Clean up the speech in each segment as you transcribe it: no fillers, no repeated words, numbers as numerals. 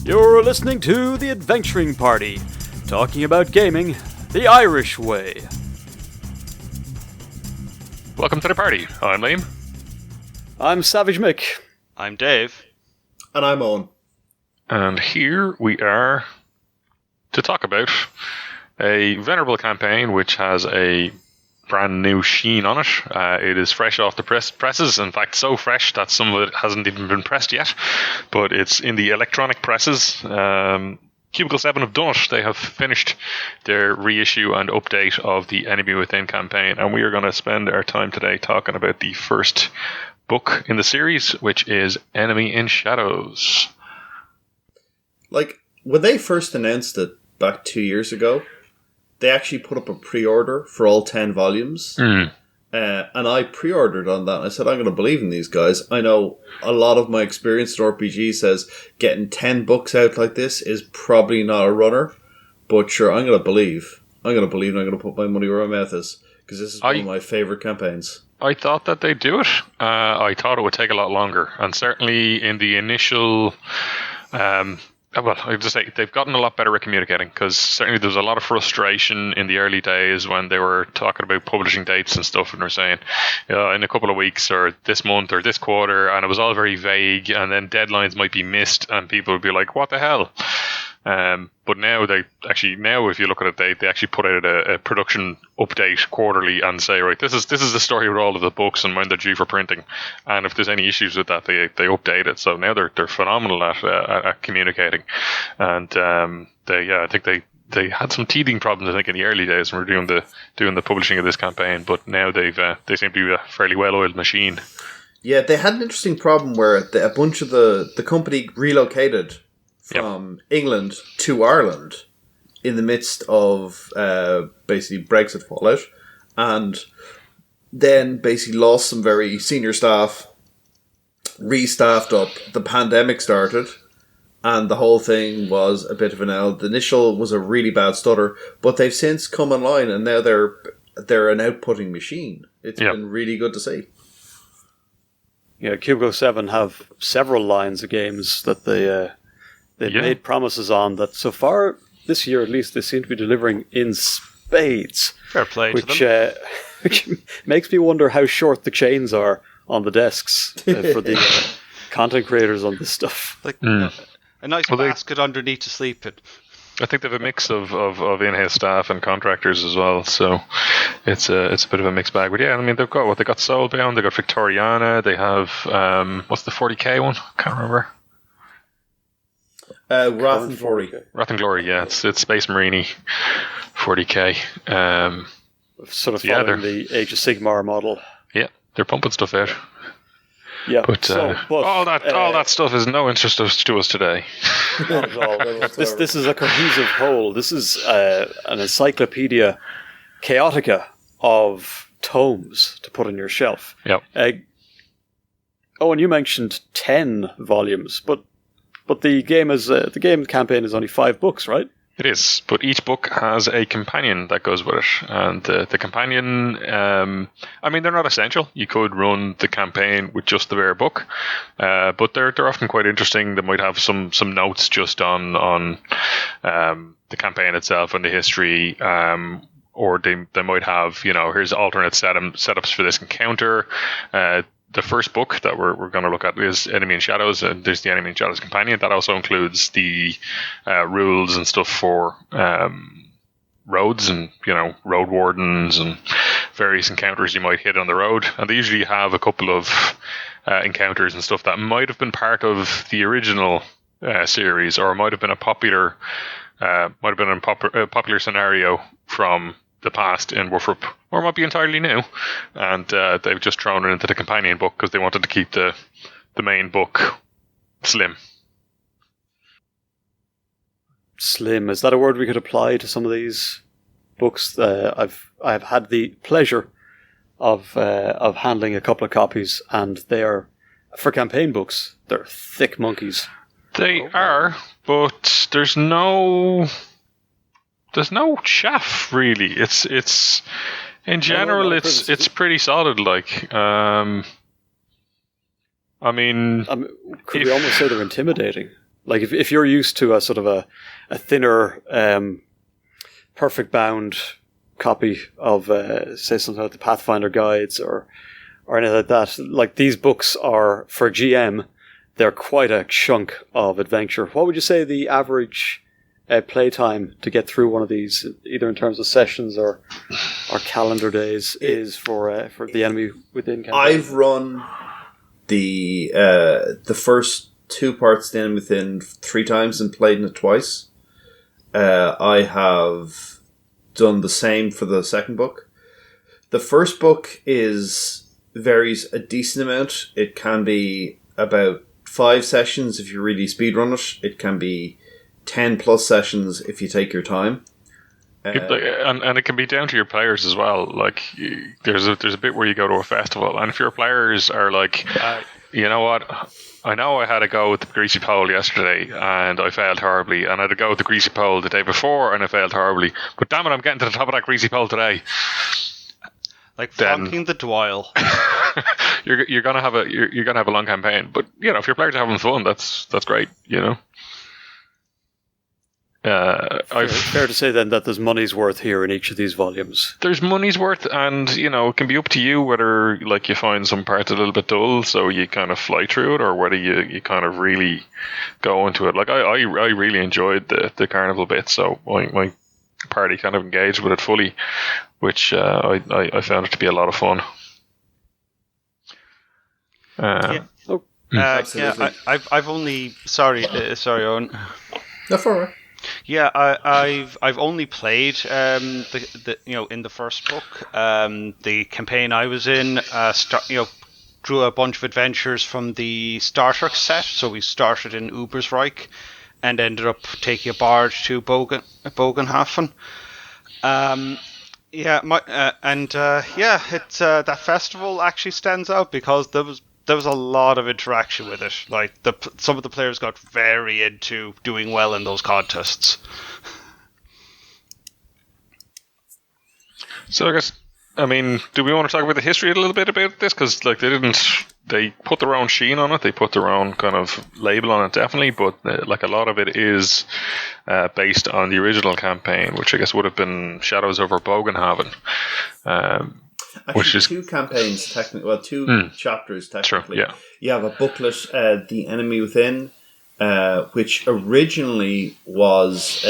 You're listening to The Adventuring Party, talking about gaming the Irish way. Welcome to the party. I'm Liam. I'm SavageMick. I'm Dave. And I'm Owen. And here we are to talk about a venerable campaign which has a brand new sheen on it. It is fresh off the presses. In fact, so fresh that some of it hasn't even been pressed yet. But it's in the electronic presses. Cubicle 7 have done it. They have finished their reissue and update of the Enemy Within campaign. And we are going to spend our time today talking about the first book in the series, which is Enemy in Shadows. Like, when they first announced it back 2 years ago, they actually put up a pre-order for all 10 volumes. And I pre-ordered on that. And I said, I'm going to believe in these guys. I know a lot of my experience in RPG says getting 10 books out like this is probably not a runner. But sure, I'm going to believe. I'm going to put my money where my mouth is. Because this is one of my favourite campaigns. I thought that they'd do it. I thought it would take a lot longer. And certainly in the initial... well, I just say they've gotten a lot better at communicating, because certainly there was a lot of frustration in the early days when they were talking about publishing dates and stuff, and they're saying in a couple of weeks or this month or this quarter, and it was all very vague, and then deadlines might be missed and people would be like, what the hell? But now if you look at it, they actually put out a production update quarterly and say, right, this is the story with all of the books and when they're due for printing, and if there's any issues with that, they update it. So now they're phenomenal at communicating, and I think they had some teething problems, I think, in the early days when we were doing the publishing of this campaign, but now they seem to be a fairly well-oiled machine. Yeah, they had an interesting problem where a bunch of the company relocated from England to Ireland in the midst of basically Brexit fallout, and then basically lost some very senior staff, restaffed up, the pandemic started, and the whole thing was a bit of an L. The initial was a really bad stutter, but they've since come online and now they're an outputting machine. It's been really good to see. Yeah, Cubicle 7 have several lines of games that they've made promises on that so far this year, at least, they seem to be delivering in spades. Fair play to them. Which makes me wonder how short the chains are on the desks for the content creators on this stuff. Like a nice basket underneath to sleep in. I think they have a mix of in-house staff and contractors as well, so it's a bit of a mixed bag. But yeah, I mean, they've got Soulbound, they've got Victoriana, they have what's the 40k one? I can't remember. Wrath and Glory. Wrath and Glory, yeah. It's Space Marine 40k. Sort of following the Age of Sigmar model. Yeah, they're pumping stuff out. Yeah, but all that stuff is no interest to us today. Not at all. This is a cohesive whole. This is an encyclopedia chaotica of tomes to put on your shelf. Yep. And you mentioned 10 volumes, but the game campaign is only 5 books, right? It is, but each book has a companion that goes with it, and the companion, I mean, they're not essential. You could run the campaign with just the bare book, but they're often quite interesting. They might have some notes just on the campaign itself and the history, or they might have, here's alternate setups for this encounter. The first book that we're going to look at is Enemy in Shadows, and there's the Enemy in Shadows companion. That also includes the rules and stuff for roads and, road wardens and various encounters you might hit on the road. And they usually have a couple of encounters and stuff that might have been part of the original series, or might have been a popular scenario from the past in Warfrup, or might be entirely new, and they've just thrown it into the companion book because they wanted to keep the main book slim. Slim, is that a word we could apply to some of these books? I've had the pleasure of handling a couple of copies, and they are, for campaign books, they're thick monkeys. They are, but there's no chaff really. It's in general, it's pretty solid. Like, I mean, could we almost say they're intimidating? Like if you're used to a sort of a thinner, perfect bound copy of, say, something like the Pathfinder guides or anything like that, like these books are, for GM, they're quite a chunk of adventure. What would you say the average playtime to get through one of these, either in terms of sessions or calendar days, is for the Enemy Within campaign? I've run the first 2 parts of the Enemy Within 3 times and played in it twice. I have done the same for the second book. The first book varies a decent amount. It can be about 5 sessions if you really speedrun it. It can be 10 plus sessions if you take your time. And it can be down to your players as well. Like, there's a bit where you go to a festival, and if your players are like, you know what, I know I had a go with the greasy pole yesterday and I failed horribly, and I had a go with the greasy pole the day before and I failed horribly, but damn it, I'm getting to the top of that greasy pole today. Like flunking the Dwyle. you're gonna have a long campaign, but you know, if your players are having fun, that's great, you know. Fair to say then that there's money's worth here in each of these volumes. There's money's worth, and you know, it can be up to you whether like you find some parts a little bit dull, so you kind of fly through it, or whether you kind of really go into it. Like I really enjoyed the carnival bit, so my party kind of engaged with it fully, which I found it to be a lot of fun. I've only sorry Owen. That's all right. Yeah, I've only played the in the first book. The campaign I was in, drew a bunch of adventures from the starter set. So we started in Ubersreich and ended up taking a barge to Bogenhafen. That festival actually stands out because there was a lot of interaction with it. Like some of the players got very into doing well in those contests. So I guess, I mean, do we want to talk about the history a little bit about this? Because like they put their own sheen on it, they put their own kind of label on it, definitely. But like a lot of it is based on the original campaign, which I guess would have been Shadows over Bogenhaven. Actually, which is 2 campaigns, technically. Well, 2 chapters, technically. True, yeah. You have a booklet, The Enemy Within, which originally was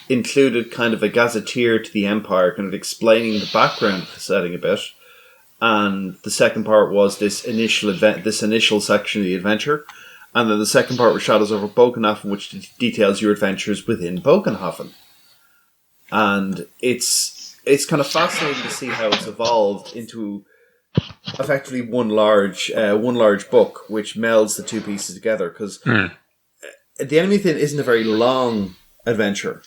included kind of a gazetteer to the Empire, kind of explaining the background of the setting a bit. And the second part was this initial section of the adventure. And then the second part was Shadows over Bogenhafen, which details your adventures within Bogenhafen. And it's kind of fascinating to see how it's evolved into effectively one large book, which melds the 2 pieces together. Because The Enemy Within isn't a very long adventure,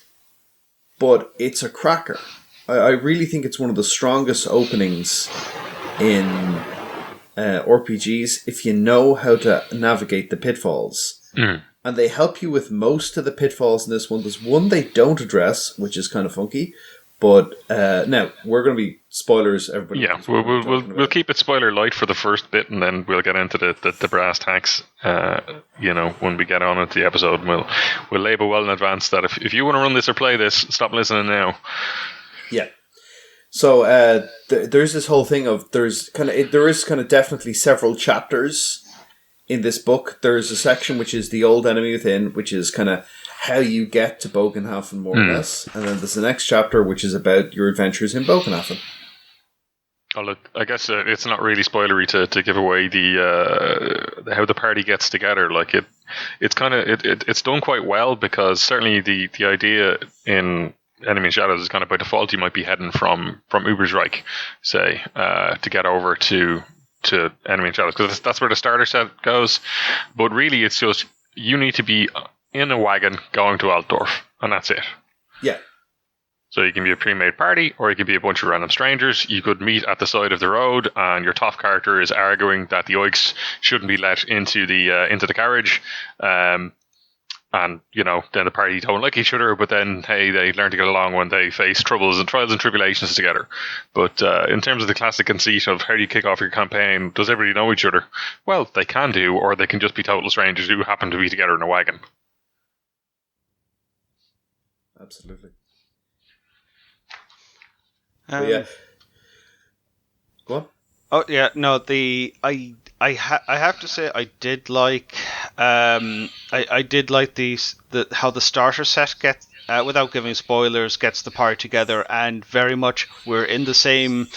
but it's a cracker. I really think it's one of the strongest openings in RPGs if you know how to navigate the pitfalls. And they help you with most of the pitfalls in this one. There's one they don't address, which is kind of funky. But now we're going to be spoilers. Everybody, yeah, we'll keep it spoiler light for the first bit, and then we'll get into the brass tacks. When we get on into the episode, and we'll label well in advance that if you want to run this or play this, stop listening now. Yeah. So there's this whole thing of there is kind of definitely several chapters in this book. There's a section which is the old Enemy Within, which is kind of how you get to Bogenhafen, more or less. And then there's the next chapter, which is about your adventures in Bogenhafen. Oh, look, I guess it's not really spoilery to give away the how the party gets together. Like it's done quite well, because certainly the idea in Enemy Shadows is kind of by default you might be heading from Ubersreich, say, to get over to Enemy Shadows, because that's where the starter set goes. But really, it's just you need to be in a wagon going to Altdorf, and that's it. Yeah. So you can be a pre-made party, or you could be a bunch of random strangers. You could meet at the side of the road, and your top character is arguing that the Oiks shouldn't be let into the carriage. And then the party don't like each other, but then hey, they learn to get along when they face trials and tribulations together. But in terms of the classic conceit of how do you kick off your campaign, does everybody know each other? Well, they can do, or they can just be total strangers who happen to be together in a wagon. Absolutely. Um, Yeah. Go on. Oh yeah, no. I have to say I did like I did like how the starter set gets without giving spoilers gets the party together, and very much we're in the same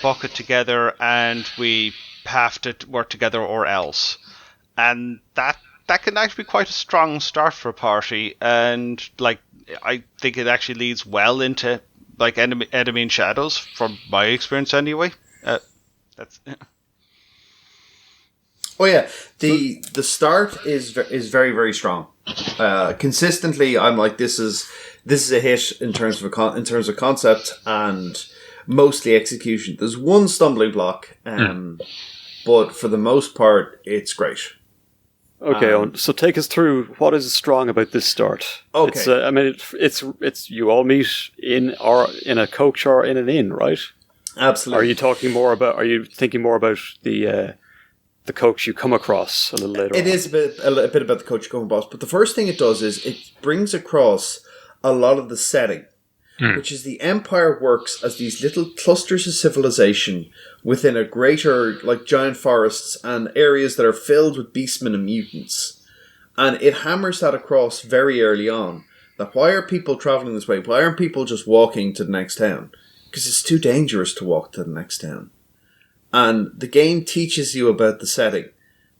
bucket together, and we have to work together or else, and that can actually be quite a strong start for a party, and like I think it actually leads well into like enemy in shadows from my experience anyway. That's Oh yeah, the start is very, very strong. Consistently, I'm like, this is a hit in terms of concept and mostly execution. There's one stumbling block, but for the most part, it's great. Okay, Owen, so take us through what is strong about this start. Okay. It's it's you all meet in a coach or in an inn, right? Absolutely. Are you thinking more about the coach you come across a little later? It is a bit about the coach you come across, but the first thing it does is it brings across a lot of the setting, which is the Empire works as these little clusters of civilization within a greater, like, giant forests and areas that are filled with beastmen and mutants. And it hammers that across very early on. That why are people traveling this way? Why aren't people just walking to the next town? Because it's too dangerous to walk to the next town. And the game teaches you about the setting.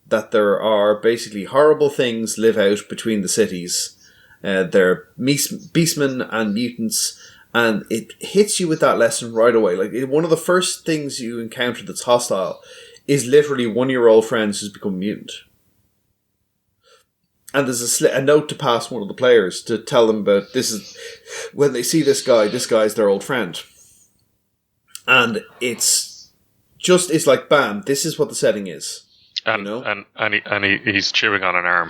That there are basically horrible things live out between the cities. They're beastmen and mutants. And it hits you with that lesson right away. Like, one of the first things you encounter that's hostile is literally one of your old friends who's become a mutant. And there's a note to pass one of the players to tell them about this is when they see this guy's their old friend. And it's like, bam, this is what the setting is. And, you know? and he's chewing on an arm.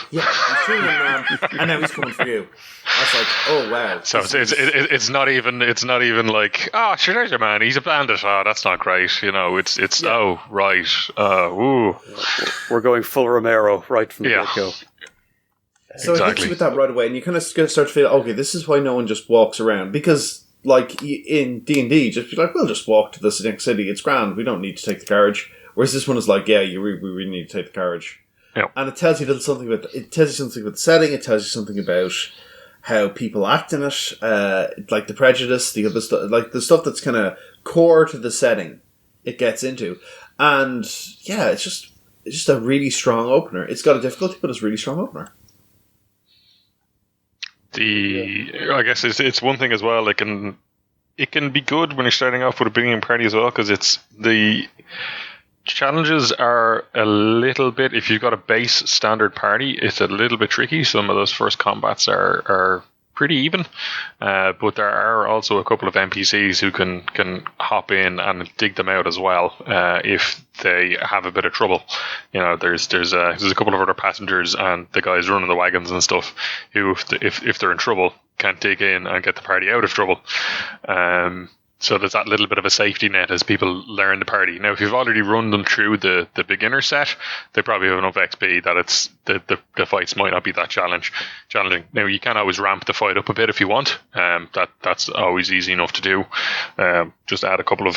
Yeah, he's chewing on an arm, and now he's coming for you. I was like, oh wow. So it's not even like, oh, sure, there's your man. He's a bandit. Oh, that's not great. You know, it's Yeah. oh right. Ooh. We're going full Romero right from the Yeah. get-go. So it hits you with that right away, and you kind of start to feel, okay, this is why no one just walks around. Because, like, in D&D, just be like, we'll just walk to the next city. It's grand. We don't need to take the carriage. Whereas this one is like, yeah, we really need to take the carriage. Yeah. And it tells you something about the setting. It tells you something about how people act in it, like the prejudice, the other stuff, like the stuff that's kind of core to the setting. It gets into, and yeah, it's just a really strong opener. It's got a difficulty, but it's a really strong opener. I guess it's one thing as well. It can be good when you're starting off with a bringing party as well, because it's the challenges are a little bit, if you've got a base standard party, it's a little bit tricky. Some of those first combats are pretty even, but there are also a couple of NPCs who can hop in and dig them out as well if they have a bit of trouble. You know, there's a couple of other passengers and the guys running the wagons and stuff who, if they're in trouble, can dig in and get the party out of trouble. So there's that little bit of a safety net as people learn the party. Now, if you've already run them through the beginner set, they probably have enough XP that it's the fights might not be that challenging. Now, you can always ramp the fight up a bit if you want. That's always easy enough to do. Just add a couple of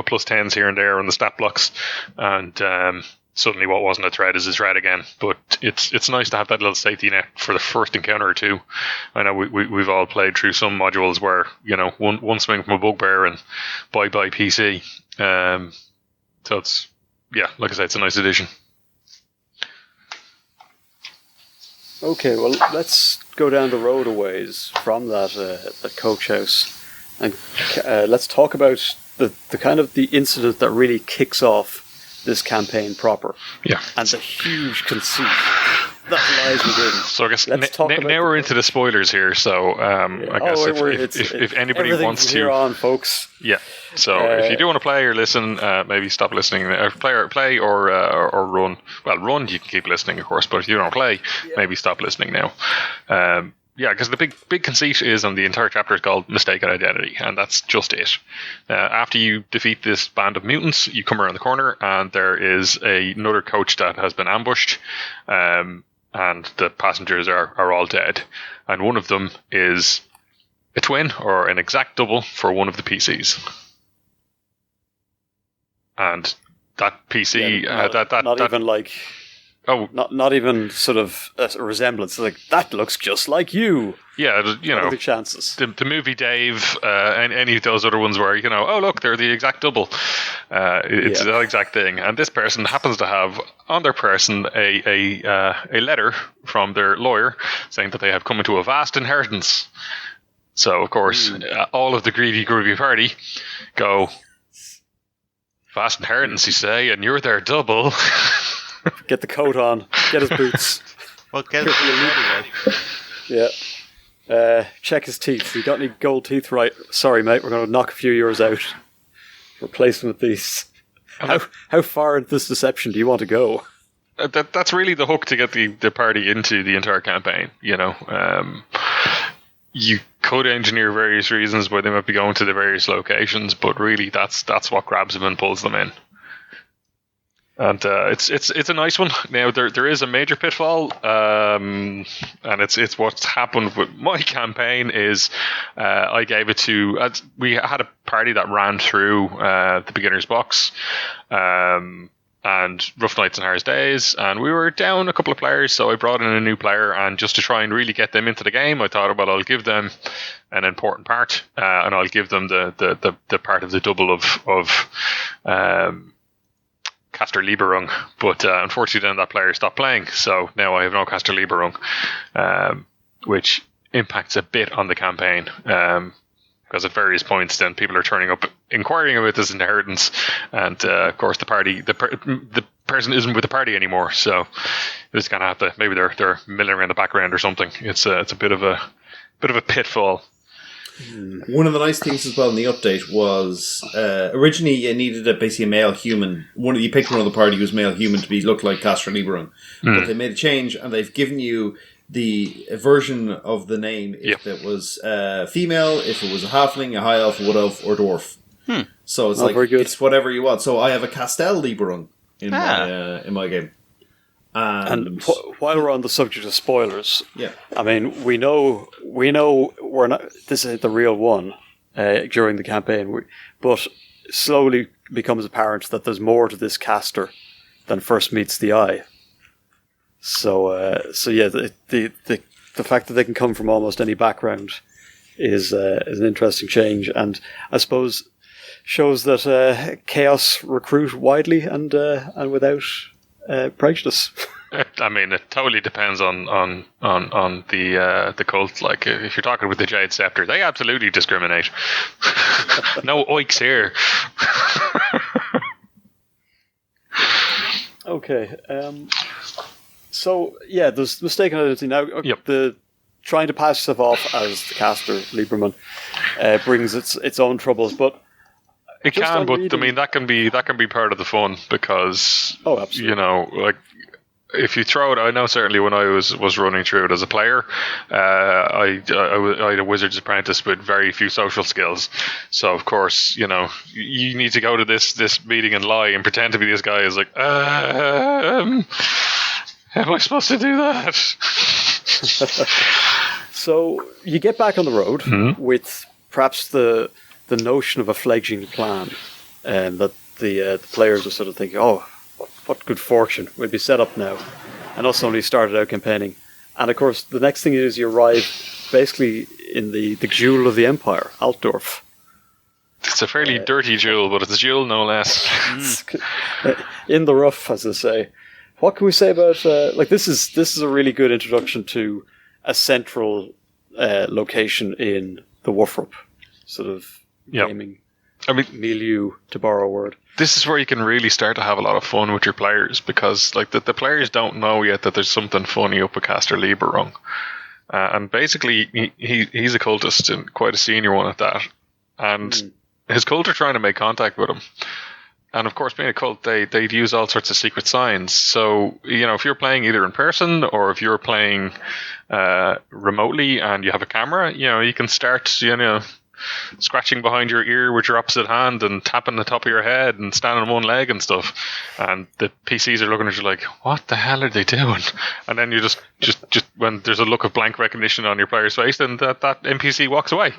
plus 10s here and there on the stat blocks, and suddenly what wasn't a thread is a thread again. But it's nice to have that little safety net for the first encounter or two. I know we've all played through some modules where, you know, one swing from a bugbear and bye PC. So it's, yeah, like I said, it's a nice addition. Okay, well, let's go down the road a ways from that coach house, and let's talk about the kind of the incident that really kicks off this campaign proper. Yeah. And the huge conceit that lies within. So I guess now we're into the spoilers here. So I guess if anybody wants to, here on, folks. Yeah. So if you do want to play or listen, maybe stop listening. Play or run. Well, run you can keep listening, of course. But if you don't play, maybe stop listening now. Yeah, because the big conceit is, and the entire chapter is called Mistaken Identity, and that's just it. After you defeat this band of mutants, you come around the corner, and there is another coach that has been ambushed, and and the passengers are all dead. And one of them is a twin or an exact double for one of the PCs. And that PC, not even sort of a resemblance. Like, that looks just like you. Yeah, you know, what are the chances? The movie Dave and any of those other ones where, you know, oh look, they're the exact double. It's that exact thing, and this person happens to have on their person a letter from their lawyer saying that they have come into a vast inheritance. So of course, all of the greedy groovy party go, vast inheritance, you say, and you're their double. Get the coat on. Get his boots. Well, get it the illegal way. Yeah. Check his teeth. You got any gold teeth? Right. Sorry, mate. We're going to knock a few yours out. Replace them with these. How far into this deception do you want to go? That's really the hook to get the party into the entire campaign. You know, you could engineer various reasons why they might be going to the various locations, but really that's what grabs them and pulls them in. And it's a nice one. Now there is a major pitfall, and it's what's happened with my campaign is I gave it to we had a party that ran through the beginner's box, and rough nights and hard days, and we were down a couple of players, so I brought in a new player, and just to try and really get them into the game, I thought, well, I'll give them an important part, and I'll give them the part of the double of Caster Lieberung, but unfortunately then that player stopped playing, so now I have no Caster Lieberung, which impacts a bit on the campaign, because at various points then people are turning up inquiring about this inheritance, and of course the person isn't with the party anymore, so you just kind of have to, maybe they're milling around the background or something. It's a bit of a pitfall. One of the nice things as well in the update was originally you needed basically a male human. You picked one of the party who was male human to look like Caster Lieberung, but they made a change and they've given you the version of the name if it was female, if it was a halfling, a high elf, a wood elf, or dwarf. So it's it's whatever you want. So I have a Castel Lieberung in my game. And while we're on the subject of spoilers, I mean, we know we're not. This isn't the real one during the campaign, but slowly becomes apparent that there's more to this caster than first meets the eye. So yeah, the fact that they can come from almost any background is an interesting change, and I suppose shows that chaos recruit widely and without prejudice. I mean, it totally depends on the cult. Like, if you're talking with the Jade Scepter, they absolutely discriminate. No oiks here. Okay. So yeah, there's mistaken identity now. The trying to pass yourself off as the caster Lieberman brings its own troubles, but. It can, but I mean that can be part of the fun, because absolutely. You know, like, if you throw it, I know certainly when I was running through it as a player, I had a wizard's apprentice with very few social skills, so of course, you know, you need to go to this meeting and lie and pretend to be this guy. Is like, am I supposed to do that? So you get back on the road with perhaps the notion of a fledgling plan, and that the players are sort of thinking, oh, what good fortune, we'll be set up now. And us only started out campaigning. And of course, the next thing is you arrive basically in the jewel of the Empire, Altdorf. It's a fairly dirty jewel, but it's a jewel no less. In the rough, as they say. What can we say about, this is a really good introduction to a central location in the Woof-Rup, sort of gaming milieu, to borrow a word. This is where you can really start to have a lot of fun with your players, because like the players don't know yet that there's something funny up with Caster Lieberung. And basically, he's a cultist, and quite a senior one at that. And his cult are trying to make contact with him. And of course, being a cult, they'd use all sorts of secret signs. So, you know, if you're playing either in person or if you're playing remotely and you have a camera, you know, you can start, you know, scratching behind your ear with your opposite hand and tapping the top of your head and standing on one leg and stuff. And the PCs are looking at you like, what the hell are they doing? And then you just when there's a look of blank recognition on your player's face, then that NPC walks away.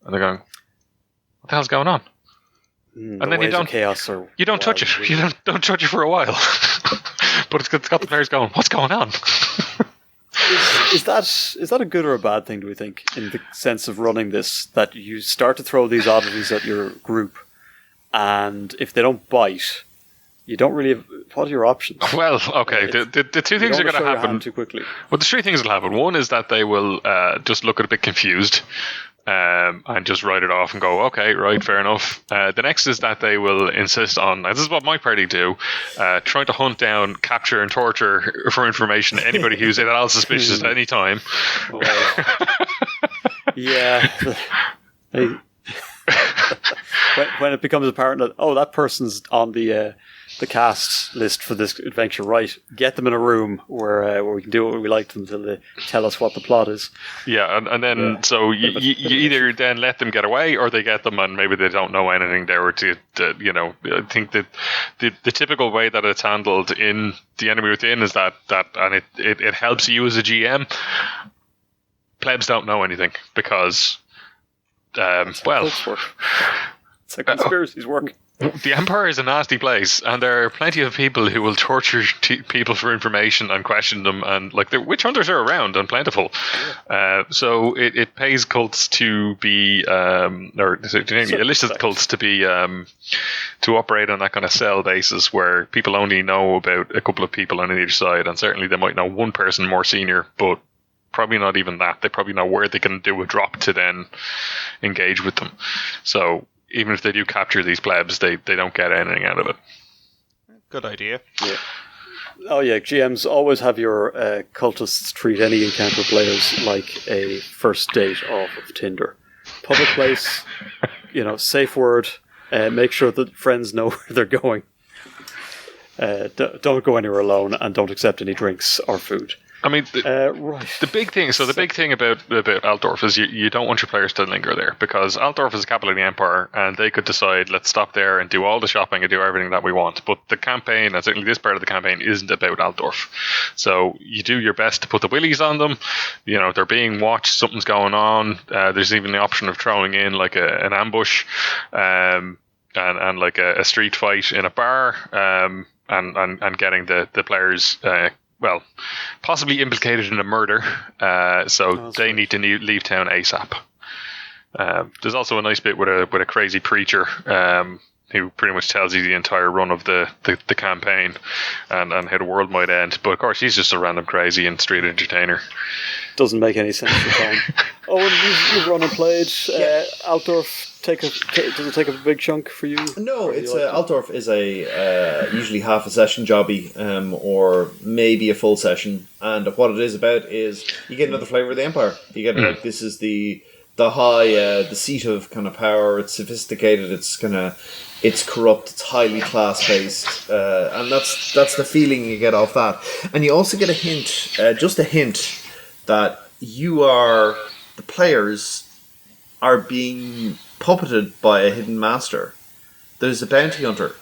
And they're going, what the hell's going on? And then you don't touch it. You don't touch it for a while. But it's got the players going, what's going on? Is that a good or a bad thing, do we think, in the sense of running this, that you start to throw these oddities at your group, and if they don't bite, you don't really have, what are your options? Well, okay, the two things are going to happen too quickly. Well, the three things will happen. One is that they will just look a bit confused and just write it off and go, okay, right, fair enough. The next is that they will insist on, this is what my party do, trying to hunt down, capture and torture for information anybody who's at all suspicious at any time. Yeah. When it becomes apparent that, that person's on the cast list for this adventure, right? Get them in a room where we can do what we like to them until they tell us what the plot is. Yeah, and then so you either then let them get away, or they get them and maybe they don't know anything there. Or I think that the typical way that it's handled in The Enemy Within is that and it helps you as a GM. Plebs don't know anything because, it's like conspiracies work. The Empire is a nasty place, and there are plenty of people who will torture people for information and question them, and like the witch hunters are around and plentiful. So it pays cults to be, illicit cults to be, to operate on that kind of cell basis where people only know about a couple of people on either side, and certainly they might know one person more senior, but probably not even that. They probably know where they can do a drop to then engage with them. So even if they do capture these plebs, they don't get anything out of it. Good idea. Yeah. Oh yeah, GMs always have your cultists treat any encounter players like a first date off of Tinder. Public place, safe word, make sure that friends know where they're going. Don't go anywhere alone, and don't accept any drinks or food. I mean, right. The big thing. So the big thing about Altdorf is you don't want your players to linger there, because Altdorf is the capital of the Empire, and they could decide, let's stop there and do all the shopping and do everything that we want. But the campaign, and certainly this part of the campaign, isn't about Altdorf. So you do your best to put the willies on them. They're being watched. Something's going on. There's even the option of throwing in like an ambush, and like a street fight in a bar, and getting the players. Possibly implicated in a murder, so they need to leave town ASAP. There's also a nice bit with a crazy preacher who pretty much tells you the entire run of the campaign and how the world might end. But of course, he's just a random crazy and street entertainer. Doesn't make any sense at all. And you've run and played. Altdorf does it take a big chunk for you? No, it's Altdorf is a usually half a session jobby, or maybe a full session. And what it is about is you get another flavor of the Empire. You get this is the high, the seat of kind of power. It's sophisticated. It's corrupt. It's highly class based, and that's the feeling you get off that. And you also get a hint, just a hint, that the players are being puppeted by a hidden master. There's a bounty hunter.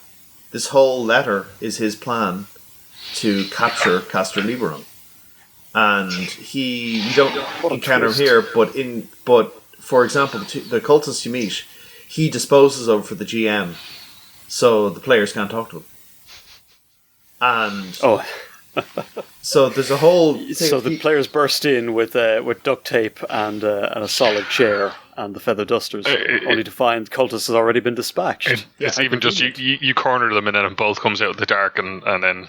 This whole letter is his plan to capture Castor Liberum. And you don't encounter him here, but for example, the cultists you meet, he disposes of for the GM, so the players can't talk to him. And so there's a whole thing. So the players burst in with duct tape and a solid chair and the feather dusters, only to find cultists has already been dispatched. It's even just you corner them and then it both comes out in the dark and then.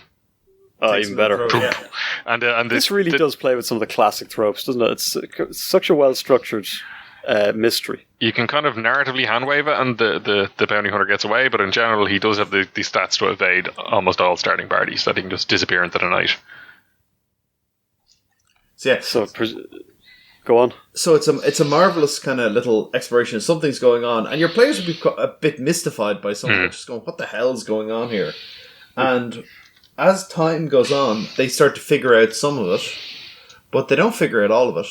Even better. Yeah. And this really does play with some of the classic tropes, doesn't it? It's such a well-structured mystery. You can kind of narratively handwave it and the bounty hunter gets away, but in general he does have the stats to evade almost all starting parties, that he can just disappear into the night. So go on. So it's a marvelous kind of little exploration. Something's going on, and your players will be a bit mystified by something, just going, "What the hell's going on here?" And as time goes on, they start to figure out some of it, but they don't figure out all of it.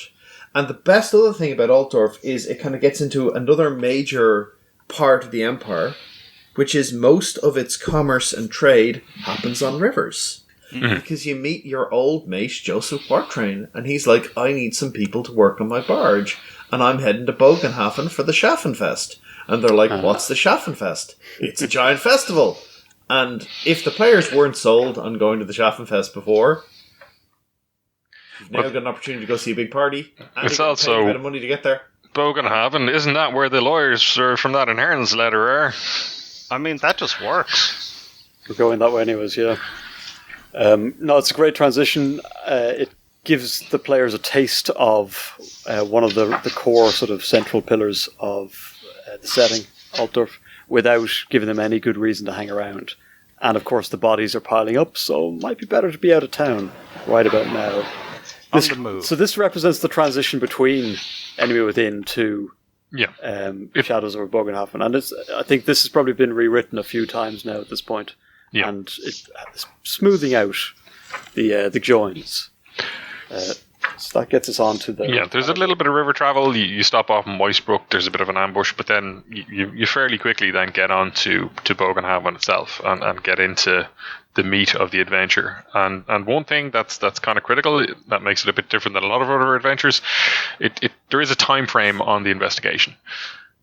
And the best other thing about Altdorf is it kind of gets into another major part of the empire, which is most of its commerce and trade happens on rivers. Mm-hmm. Because you meet your old mate, Joseph Quartrain, and he's like, I need some people to work on my barge, and I'm heading to Bogenhafen for the Schaffenfest. And they're like, what's the Schaffenfest? It's a giant festival. And if the players weren't sold on going to the Schaffenfest before, you've now got an opportunity to go see a big party. And it's also pay a bit of money to get there. Bogenhafen, isn't that where the lawyers from that inheritance letter are? I mean, that just works. We're going that way anyways, yeah. No, it's a great transition. It gives the players a taste of one of the core sort of central pillars of the setting, Altdorf, without giving them any good reason to hang around. And of course the bodies are piling up, so it might be better to be out of town right about now. On the move. So this represents the transition between Enemy Within to Shadows over Bogenhafen. And I think this has probably been rewritten a few times now at this point. Yeah. And it's smoothing out the joins. So that gets us on to the... Yeah, there's a little bit of river travel. You stop off in Weissbruck, there's a bit of an ambush, but then you fairly quickly then get on to Bogenhafen itself and get into the meat of the adventure. And one thing that's kind of critical, that makes it a bit different than a lot of other adventures, there is a time frame on the investigation.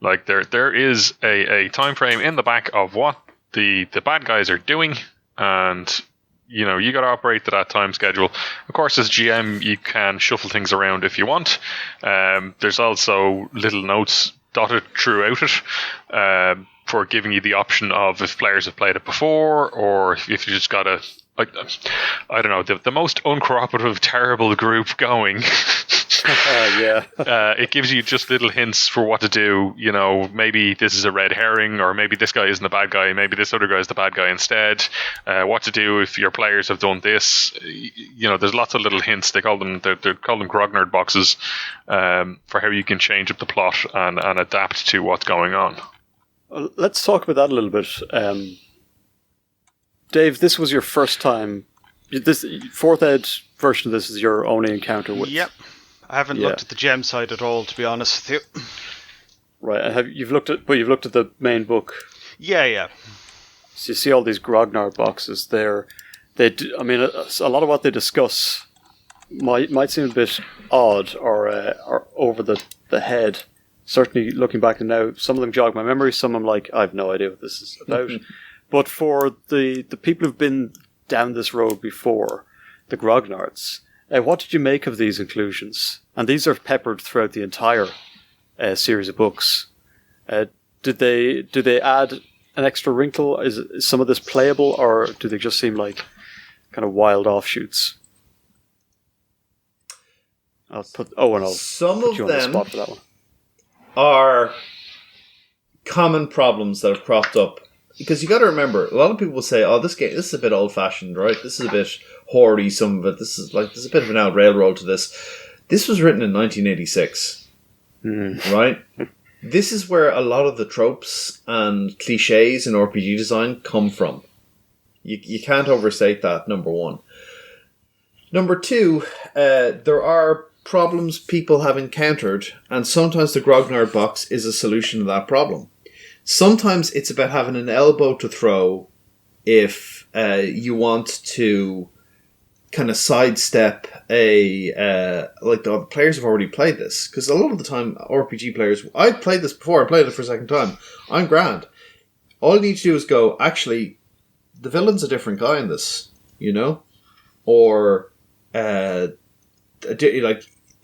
Like there is a time frame in the back of what the bad guys are doing, and you got to operate to that time schedule. Of course, as GM, you can shuffle things around if you want. There's also little notes dotted throughout it for giving you the option of if players have played it before, or if you just got to, I don't know, the most uncooperative, terrible group going. It gives you just little hints for what to do. Maybe this is a red herring, or maybe this guy isn't the bad guy, maybe this other guy is the bad guy instead. What to do if your players have done this. There's lots of little hints. They're called them grognard boxes for how you can change up the plot and adapt to what's going on. Well, let's talk about that a little bit. Dave, this was your first time. This 4th Ed version of this is your only encounter with. Yep. I haven't looked at the gem side at all, to be honest with you. Right, you've looked at the main book. Yeah. So you see all these grognard boxes there. A lot of what they discuss might seem a bit odd or over the head. Certainly, looking back and now, some of them jog my memory. Some I'm like, I have no idea what this is about. But for the people who've been down this road before, the grognards, what did you make of these inclusions? And these are peppered throughout the entire series of books. Did they add an extra wrinkle? Is some of this playable, or do they just seem like kind of wild offshoots? Some of them on the spot for that one. Are common problems that have cropped up. Because you got to remember, a lot of people will say, "Oh, this is a bit old-fashioned, right? This is a bit hoary. Some of it. There's a bit of an out railroad to this." This was written in 1986, right? This is where a lot of the tropes and cliches in RPG design come from. You can't overstate that. Number one. Number two, there are problems people have encountered, and sometimes the grognard box is a solution to that problem. Sometimes it's about having an elbow to throw if you want to kind of sidestep the players have already played this. Because a lot of the time, RPG players, I played this before, I played it for a second time. I'm grand. All you need to do is go, actually, the villain's a different guy in this, Or,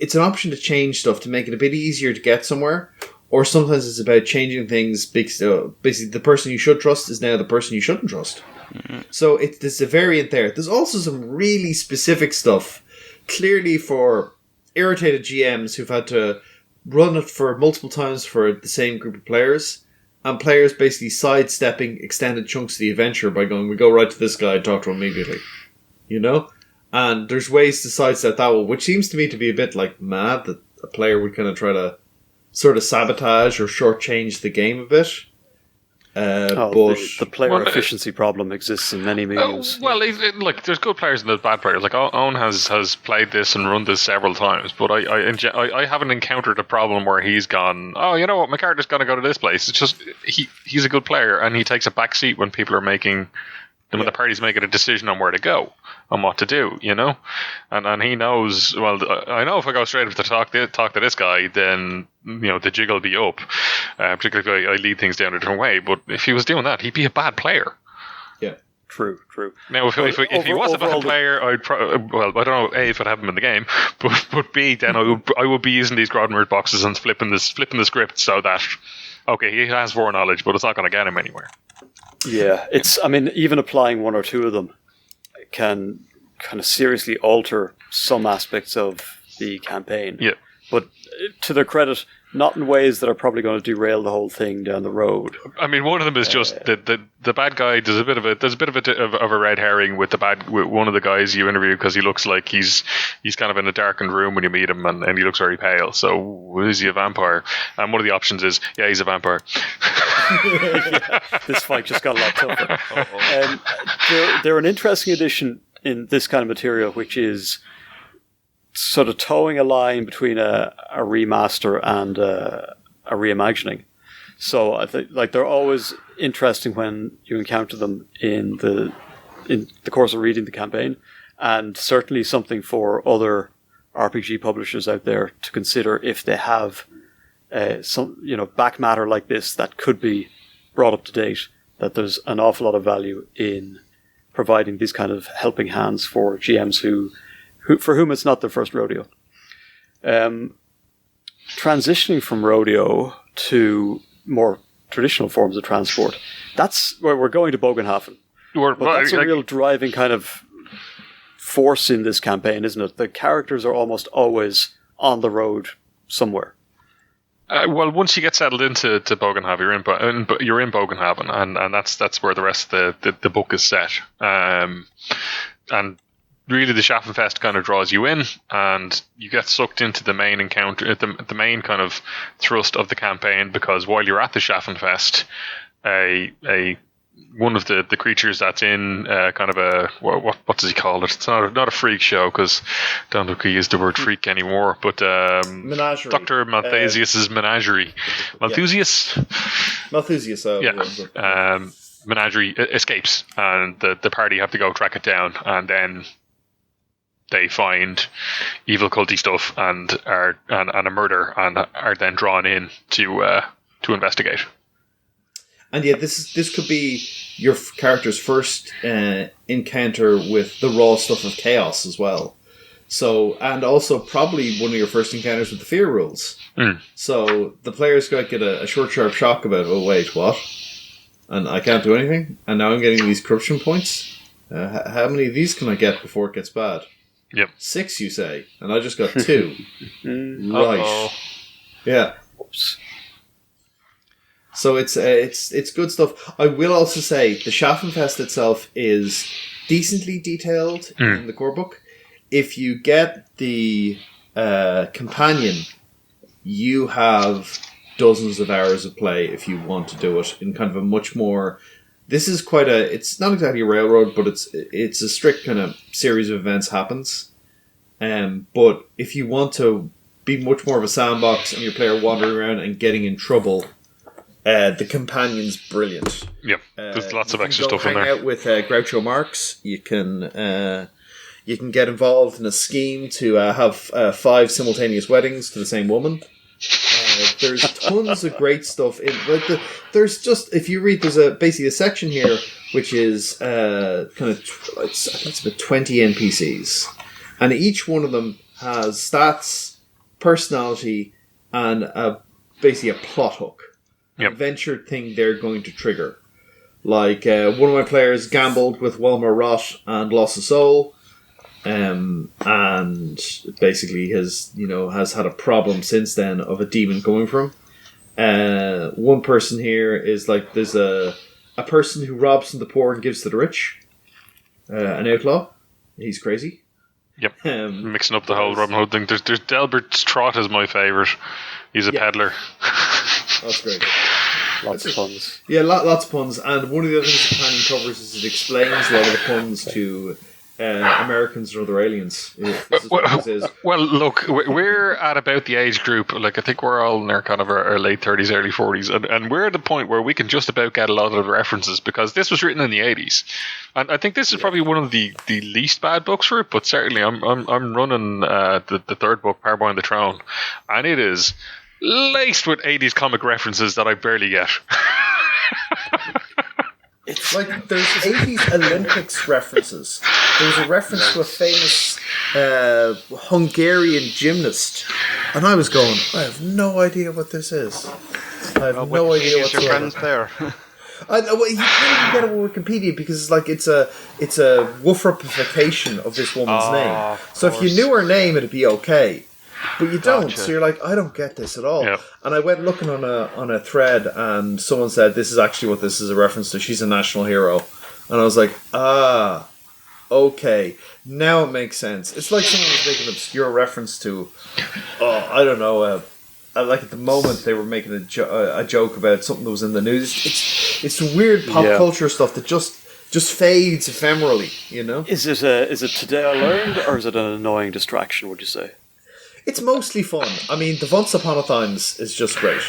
it's an option to change stuff to make it a bit easier to get somewhere. Or sometimes it's about changing things. Basically, the person you should trust is now the person you shouldn't trust. Mm-hmm. So there's a variant there. There's also some really specific stuff, clearly for irritated GMs who've had to run it for multiple times for the same group of players, and players basically sidestepping extended chunks of the adventure by going, we go right to this guy and talk to him immediately. And there's ways to sidestep that one, which seems to me to be a bit mad that a player would kind of try to sort of sabotage or shortchange the game a bit. but the player efficiency problem exists in many mediums. Look, there's good players and there's bad players. Like Owen has played this and run this several times, but I haven't encountered a problem where he's gone, oh, you know what, my character's going to go to this place. It's just he's a good player and he takes a back seat when people are making. When the party's making a decision on where to go and what to do, you know, and he knows. Well, I know if I go straight up to talk to this guy, then the jig will be up. Particularly if I lead things down a different way. But if he was doing that, he'd be a bad player. Yeah, true. Now, if he was a bad player, I don't know A, if I'd have him in the game, but B, then I would be using these grognard boxes and flipping the script so that he has foreknowledge, but it's not going to get him anywhere. Yeah, even applying one or two of them can kind of seriously alter some aspects of the campaign. Yeah. But to their credit, not in ways that are probably going to derail the whole thing down the road. I mean, one of them is just the bad guy. There's a bit of a red herring with with one of the guys you interview because he looks like he's kind of in a darkened room when you meet him and he looks very pale. So is he a vampire? And one of the options is he's a vampire. This fight just got a lot tougher. They're an interesting addition in this kind of material, which is sort of towing a line between a remaster and a reimagining. So I think they're always interesting when you encounter them in the course of reading the campaign, and certainly something for other RPG publishers out there to consider if they have some back matter like this that could be brought up to date. That there's an awful lot of value in providing these kind of helping hands for GMs for whom it's not their first rodeo. Transitioning from rodeo to more traditional forms of transport, that's where we're going to Bogenhafen. That's a real driving kind of force in this campaign, isn't it? The characters are almost always on the road somewhere. Once you get settled into Bogenhaven, you're in Bogenhaven, and that's where the rest of the book is set. And really, the Schaffenfest kind of draws you in, and you get sucked into the main encounter, the main kind of thrust of the campaign. Because while you're at the Schaffenfest, one of the creatures that's in kind of a what does he call it? It's not a freak show, because I don't think he used the word freak anymore. But menagerie. Dr. Malthasius's menagerie. Malthusius. Malthusius. Menagerie escapes, and the party have to go track it down, and then they find evil culty stuff and a murder, and are then drawn in to investigate. And yeah, this could be your character's first encounter with the raw stuff of chaos as well. So, and also probably one of your first encounters with the fear rules. So the player's going to get a short, sharp shock about, oh wait, what? And I can't do anything? And now I'm getting these corruption points? How many of these can I get before it gets bad? Yep. 6, you say? And I just got 2. Right. Uh-oh. Yeah. Oops. So it's good stuff. I will also say the Schaffenfest itself is decently detailed in the core book. If you get the companion, you have dozens of hours of play if you want to do it in kind of a much more. This is it's not exactly a railroad, but it's a strict kind of series of events happens. But if you want to be much more of a sandbox and your player wandering around and getting in trouble, the companion's brilliant. Yep, there's lots of extra stuff in there. Hang out with Groucho Marx. You can get involved in a scheme to have 5 simultaneous weddings to the same woman. There's tons of great stuff in there's just, if you read, there's basically a section here which is I think it's about 20 NPCs, and each one of them has stats, personality, and basically a plot hook. Yep. Adventure thing they're going to trigger. Like one of my players gambled with Walmer Rot and lost a soul. And basically has had a problem since then of a demon coming from him. One person here is like, there's a person who robs from the poor and gives to the rich. An outlaw. He's crazy. Yep. Mixing up the whole Robin Hood thing. There's Delbert's Trot is my favourite. He's a peddler. That's great. Lots of puns. Yeah, lots of puns. And one of the other things the companion covers is it explains a lot of the puns to Americans and other aliens. This is what this is. Well, look, we're at about the age group. Like, I think we're all in our kind of our late 30s, early 40s, and we're at the point where we can just about get a lot of the references because this was written in the 80s, and I think this is probably one of the least bad books for it. But certainly, I'm running the third book, Power Boy and the Throne, and it is laced with 80s comic references that I barely get. It's like there's 80s Olympics references. There's a reference to a famous Hungarian gymnast, and I was going, I have no idea what this is. I have no idea what's your friends there. You can't even get it on Wikipedia because it's like it's a wooferification of this woman's name. So if you knew her name, it'd be okay. But you don't, Gotcha. so you're like, I don't get this at all. Yep. And I went looking on a thread, and someone said this is actually what this is a reference to. She's a national hero, and I was like, okay, now it makes sense. It's like someone was making an obscure reference to, I don't know. Like at the moment, they were making a joke about something that was in the news. It's weird pop culture stuff that just fades ephemerally. You know? Is it Today I Learned, or is it an annoying distraction? Would you say? It's mostly fun. I mean, the Once Upon a Times is just great.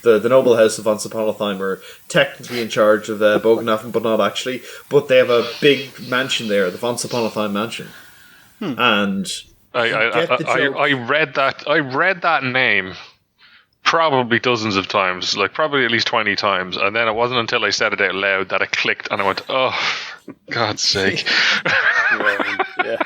The noble house of Once Upon a Time are technically in charge of Bogenhafen, but not actually. But they have a big mansion there, the Once Upon a Time mansion. And I read that name probably dozens of times, like probably at least 20 times, and then it wasn't until I said it out loud that it clicked, and I went, "Oh, for God's sake!" Yeah.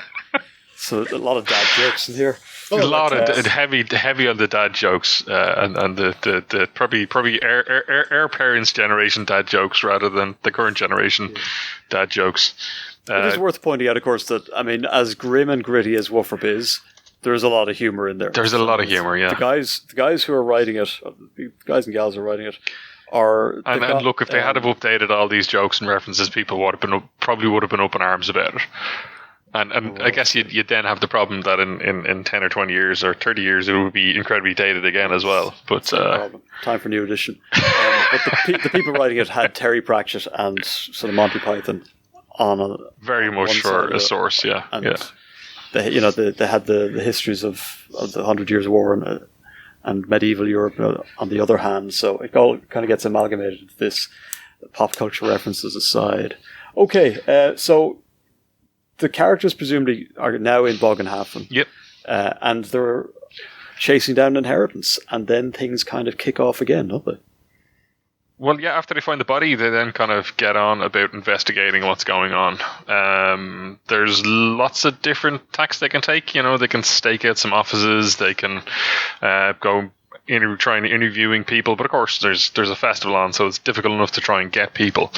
So a lot of dad jokes in here. A lot of heavy on the dad jokes, and the probably our parents' generation dad jokes rather than the current generation dad jokes. It is worth pointing out, of course, that I mean, as grim and gritty as Woofer is, there's a lot of humor in there. There's a lot of humor, yeah. The guys who are writing it, the guys and gals who are writing it, are. And look, if they had have updated all these jokes and references, people would have been up in arms about it. And I guess you'd then have the problem that in 10 or 20 years or 30 years it would be incredibly dated again as well. But time for new edition. But the people writing it had Terry Pratchett and sort of Monty Python on a very much for a source, yeah. And yeah. They had the histories of the 100 Years' War and medieval Europe on the other hand. So it all kind of gets amalgamated into this, pop culture references aside. Okay, so the characters presumably are now in Bogenhafen. Yep. And they're chasing down an inheritance, and then things kind of kick off again, don't they? Well, yeah, after they find the body, they then kind of get on about investigating what's going on. There's lots of different tacks they can take. You know, they can stake out some offices, they can go trying interviewing people, but of course there's a festival on, so it's difficult enough to try and get people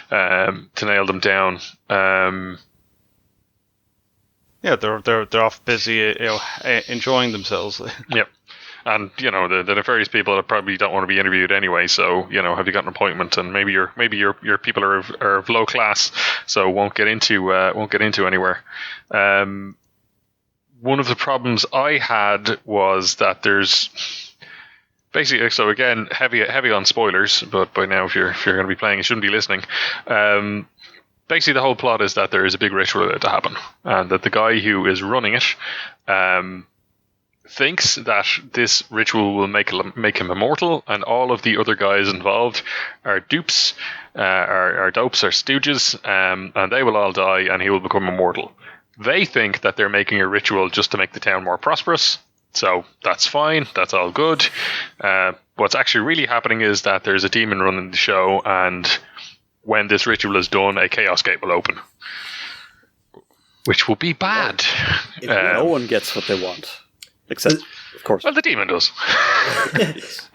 to nail them down. Yeah, they're off busy, enjoying themselves. Yep. And the nefarious people that probably don't want to be interviewed anyway. So have you got an appointment? And maybe your people are of low class, so won't get into anywhere. One of the problems I had was that there's basically, so again, heavy on spoilers. But by now, if you're going to be playing, you shouldn't be listening. Basically, the whole plot is that there is a big ritual about to happen, and that the guy who is running it thinks that this ritual will make him immortal, and all of the other guys involved are dupes, are dopes, are stooges, and they will all die, and he will become immortal. They think that they're making a ritual just to make the town more prosperous, so that's fine, that's all good. What's actually really happening is that there's a demon running the show, and when this ritual is done, a chaos gate will open, which will be bad. No one gets what they want, except, of course. Well, the demon does.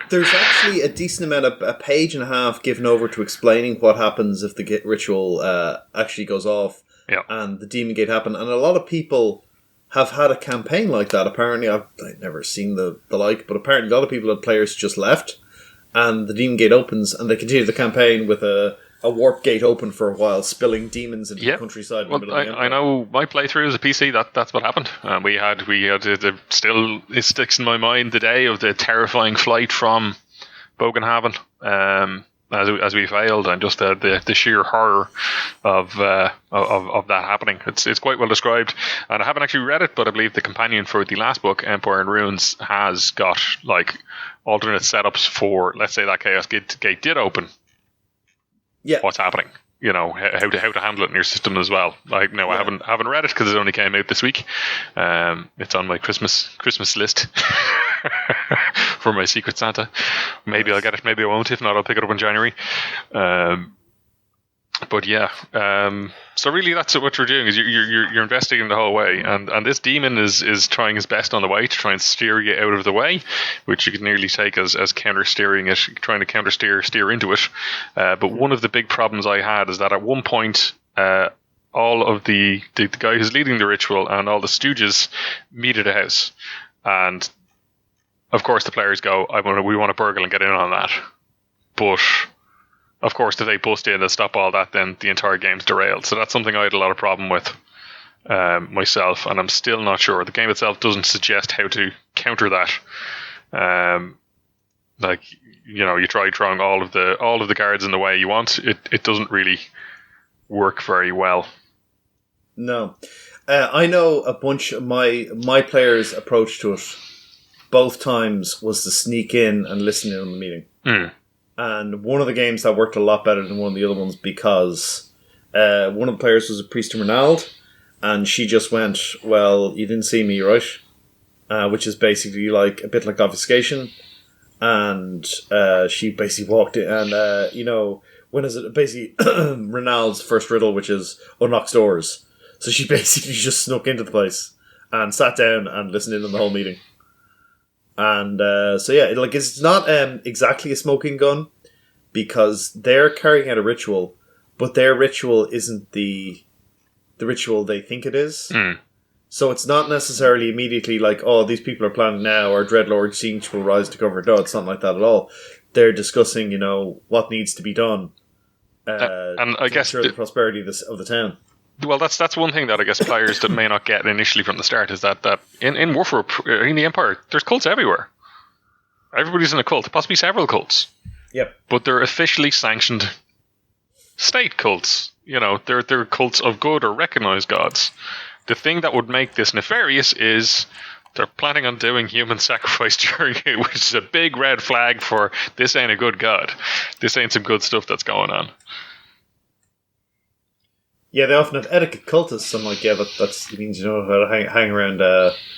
There's actually a decent amount of a page and a half given over to explaining what happens if the ritual actually goes off, and the demon gate happen. And a lot of people have had a campaign like that. Apparently, I've never seen the like, but apparently a lot of people had players just left, and the demon gate opens, and they continue the campaign with a warp gate open for a while, spilling demons into the countryside. In the middle of the I know my playthrough as a PC, that's what happened. We had still, it sticks in my mind the day of the terrifying flight from Bogenhaven, as we failed, and just the sheer horror of that happening. It's quite well described, and I haven't actually read it, but I believe the companion for the last book, Empire in Ruins, has got like alternate setups for, let's say that Chaos Gate did open. Yeah. What's happening? You know, how to handle it in your system as well. I haven't read it because it only came out this week. It's on my Christmas list for my Secret Santa. Maybe I'll get it, maybe I won't. If not, I'll pick it up in January. But yeah, so really that's what you're doing, is you're investigating the whole way, and this demon is trying his best on the way to try and steer you out of the way, which you can nearly take as counter steering it, trying to counter steer into it. But one of the big problems I had is that at one point, all of the guy who's leading the ritual and all the stooges meet at a house, and of course the players go, we want to burgle and get in on that, but of course, if they bust in and stop all that, then the entire game's derailed. So that's something I had a lot of problem with myself, and I'm still not sure. The game itself doesn't suggest how to counter that. Like, you know, you try throwing all of the guards in the way you want. It doesn't really work very well. No, I know a bunch of my players' approach to it. Both times was to sneak in and listen in on the meeting. Mm. And one of the games that worked a lot better than one of the other ones because one of the players was a priest to Ronald, and she just went, well, you didn't see me, right? Which is basically like a bit like obfuscation. And she basically walked in, and, you know, when is it? Basically, Ronald's first riddle, which is unlocks doors. So she basically just snuck into the place and sat down and listened in on the whole meeting. And so yeah, like it's not exactly a smoking gun because they're carrying out a ritual, but their ritual isn't the ritual they think it is. Mm. So it's not necessarily immediately like, oh, these people are planning now, or Dreadlord Siege will rise to cover. No, it's not like that at all. They're discussing, you know, what needs to be done and I guess ensure the prosperity of the town. Well, that's one thing that I guess players that may not get initially from the start is that in Warfare, in the Empire, there's cults everywhere. Everybody's in a cult, possibly several cults. Yep. But they're officially sanctioned state cults. You know, they're cults of good or recognized gods. The thing that would make this nefarious is they're planning on doing human sacrifice during it, which is a big red flag for this ain't a good god. This ain't some good stuff that's going on. Yeah, they often have etiquette cultists. I'm like, yeah, that means you know how to hang around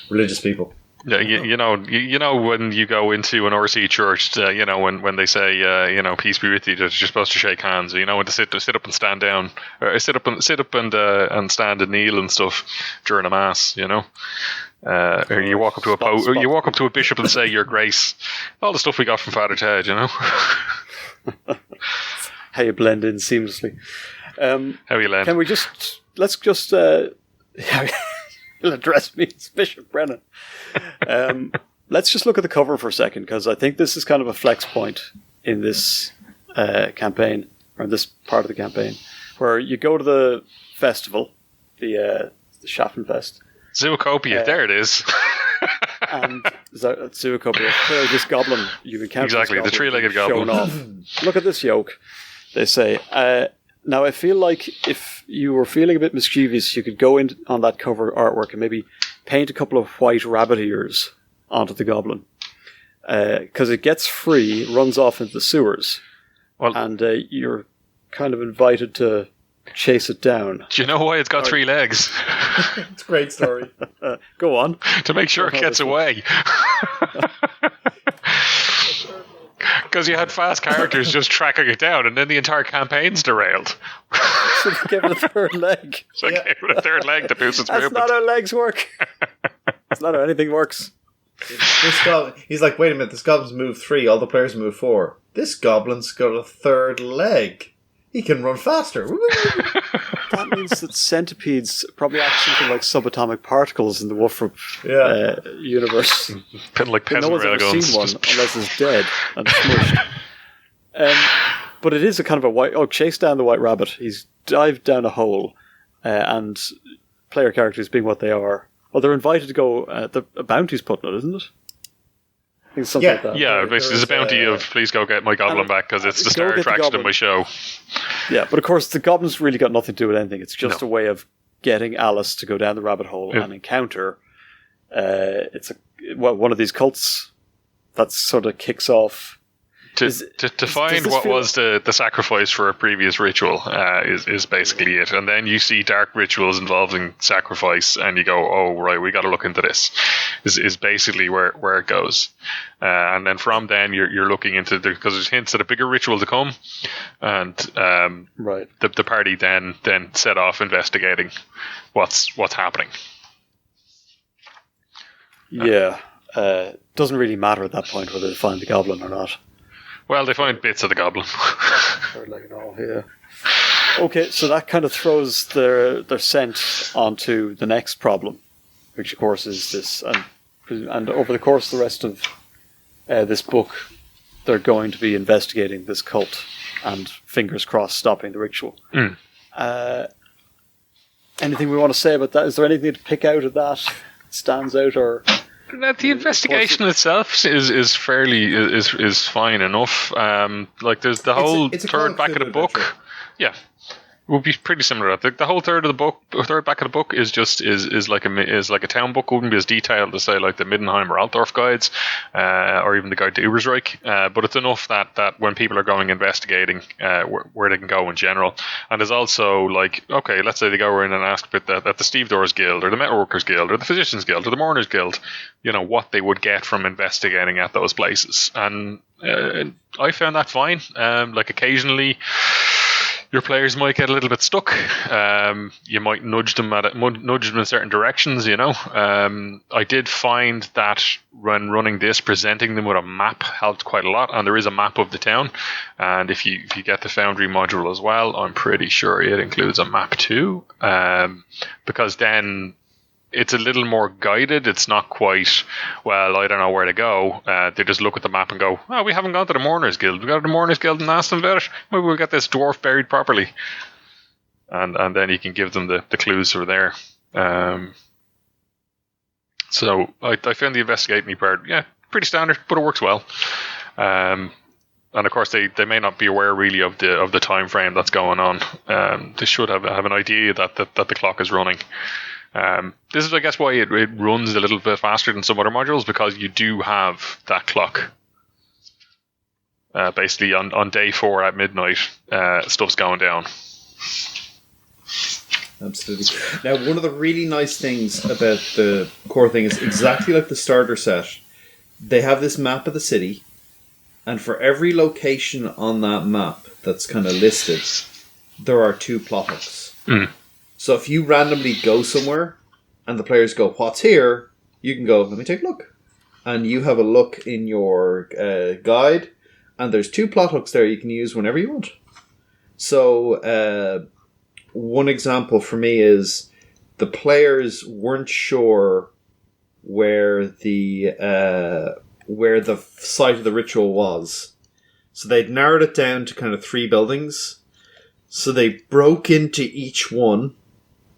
religious people. Yeah, you know when you go into an RC church, you know when they say, you know, peace be with you, that you're supposed to shake hands. You know when to sit up and stand down, or sit up and stand and kneel and stuff during a mass. You know, or you walk up to you walk up to a bishop and say your grace. All the stuff we got from Father Ted. You know, how you blend in seamlessly. How you land? Can we let's just you'll address me as Bishop Brennan. Let's just look at the cover for a second, because I think this is kind of a flex point in this campaign, or in this part of the campaign, where you go to the festival, the Schaffenfest. Zoocopia, there it is. And Zoocopia, this goblin you encounter. Exactly, the three-legged goblin. Showing off. Look at this yoke, they say. Now, I feel like if you were feeling a bit mischievous, you could go in on that cover artwork and maybe paint a couple of white rabbit ears onto the goblin. Because it gets free, runs off into the sewers, and you're kind of invited to chase it down. Do you know why it's got 3 legs? It's a great story. Go on. To make sure it gets away. Because you had fast characters just tracking it down, and then the entire campaign's derailed. So they gave it a third leg. So they gave it a third leg to boost its movement. That's not how legs work. That's not how anything works. He's like, wait a minute, this goblin's moved 3, all the players move 4. This goblin's got a third leg. He can run faster. That means that centipedes probably act something like subatomic particles in the Wolfram universe. Like peasant no one's ever railguns. seen one unless it's dead and smushed. But it is a kind of a chase down the white rabbit. He's dived down a hole, and player characters being what they are. Well, they're invited to go. A bounty's put on it, isn't it? think something like that. Yeah, basically there's a bounty of please go get my goblin back because it's the star attraction of my show. Yeah, but of course the goblins really got nothing to do with anything. It's just a way of getting Alice to go down the rabbit hole and encounter one of these cults that sort of kicks off. To find what was the sacrifice for a previous ritual is basically it. And then you see dark rituals involving sacrifice and you go, oh, right, we got to look into this, is basically where it goes. And then from then you're looking into because there's hints at a bigger ritual to come. And the party then set off investigating what's happening. Yeah. Doesn't really matter at that point whether they find the goblin or not. Well, they find bits of the goblin. Okay, so that kind of throws their scent onto the next problem, which of course is this, and over the course of the rest of this book, they're going to be investigating this cult and, fingers crossed, stopping the ritual. Anything we want to say about that? Is there anything to pick out of that stands out, or? The investigation itself is fairly is fine enough. Like there's the whole third back of the book. Yeah, would be pretty similar. The whole third back of the book is like a town book. Wouldn't be as detailed as say like the Middenheim or Altdorf guides, or even the Guide to Ubersreich. But it's enough that when people are going investigating, where they can go in general. And there's also like, okay, let's say they go in and ask at the Stevedores Guild or the Metalworkers Guild or the Physicians Guild or the Mourners Guild, what they would get from investigating at those places. And I found that fine. Like occasionally, your players might get a little bit stuck. You might nudge them in certain directions. I did find that when running this, presenting them with a map helped quite a lot. And there is a map of the town. And if you get the Foundry module as well, I'm pretty sure it includes a map too. Because then it's a little more guided. It's not quite, well, I don't know where to go. They just look at the map and go, oh, we haven't gone to the Mourners Guild. We go to the Mourners Guild and ask them about it. Maybe we'll get this dwarf buried properly. And then you can give them the clues from there. So I found the investigating part, pretty standard, but it works well. And of course, they may not be aware really of the time frame that's going on. They should have an idea that the clock is running. This is, I guess, why it runs a little bit faster than some other modules, because you do have that clock. Basically, on day 4 at midnight, stuff's going down. Absolutely. Now, one of the really nice things about the core thing is exactly like the starter set. They have this map of the city, and for every location on that map that's kind of listed, there are 2 plot hooks. So if you randomly go somewhere and the players go, what's here? You can go, let me take a look. And you have a look in your guide, and there's 2 plot hooks there you can use whenever you want. So one example for me is the players weren't sure where the site of the ritual was. So they'd narrowed it down to kind of 3 buildings. So they broke into each one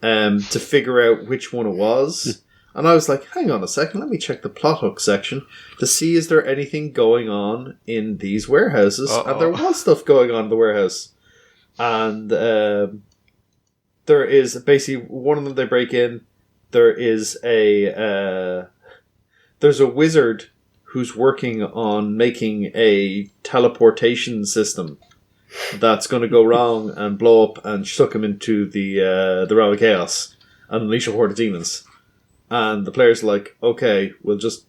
to figure out which one it was. And I was like, hang on a second, let me check the plot hook section to see is there anything going on in these warehouses. And there was stuff going on in the warehouse. And there is basically one of them they break in. There is there's a wizard who's working on making a teleportation system that's going to go wrong and blow up and suck him into the realm of chaos and unleash a horde of demons. And the players are like, okay, we'll just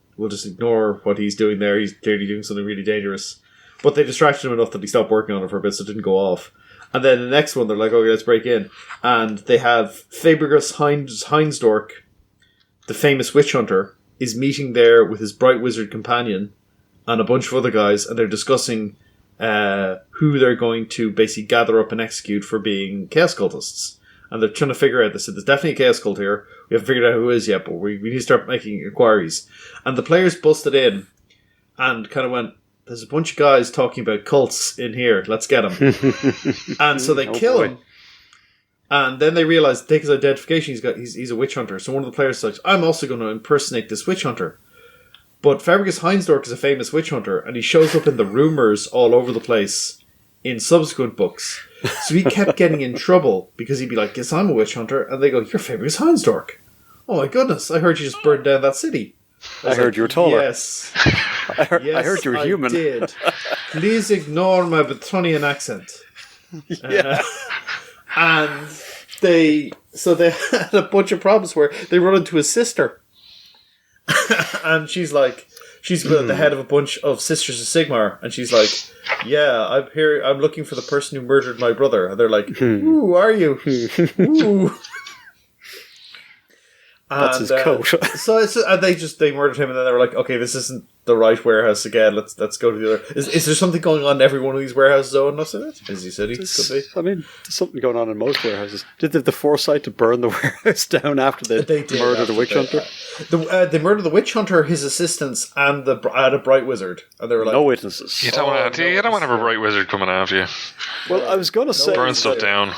ignore what he's doing there. He's clearly doing something really dangerous. But they distracted him enough that he stopped working on it for a bit, so it didn't go off. And then the next one, they're like, okay, let's break in. And they have Fabergus Heinsdorf, the famous witch hunter, is meeting there with his bright wizard companion and a bunch of other guys, and they're discussing who they're going to basically gather up and execute for being chaos cultists. And they're trying to figure out, they said, there's definitely a chaos cult here. We haven't figured out who it is yet, but we need to start making inquiries. And the players busted in and kind of went, there's a bunch of guys talking about cults in here. Let's get them. And so they kill him. And then they realize, take his identification, he's a witch hunter. So one of the players is like, I'm also going to impersonate this witch hunter. But Fergus Heinsdorf is a famous witch hunter, and he shows up in the rumours all over the place in subsequent books. So he kept getting in trouble because he'd be like, yes, I'm a witch hunter. And they go, you're Fergus Heinsdorf. Oh my goodness, I heard you just burned down that city. I heard you were taller. Yes. I heard you were human. I did. Please ignore my Bretonian accent. Yeah. And they had a bunch of problems where they run into his sister. And she's the head of a bunch of Sisters of Sigmar, and she's like, yeah, I'm looking for the person who murdered my brother. And they're like, who are you? Ooh. That's his coat. And they murdered him, and then they were like, okay, this isn't the right warehouse again. Let's go to the other. Is there something going on in every one of these warehouses? Oh, no, it's a busy city. Could be. I mean, there's something going on in most warehouses. Did they have the foresight to burn the warehouse down after they murdered the witch hunter? They murdered the witch hunter, his assistants, and a bright wizard. And they were like, no witnesses. You don't want to have a bright wizard coming after you. Well, I was going to say, burn stuff down.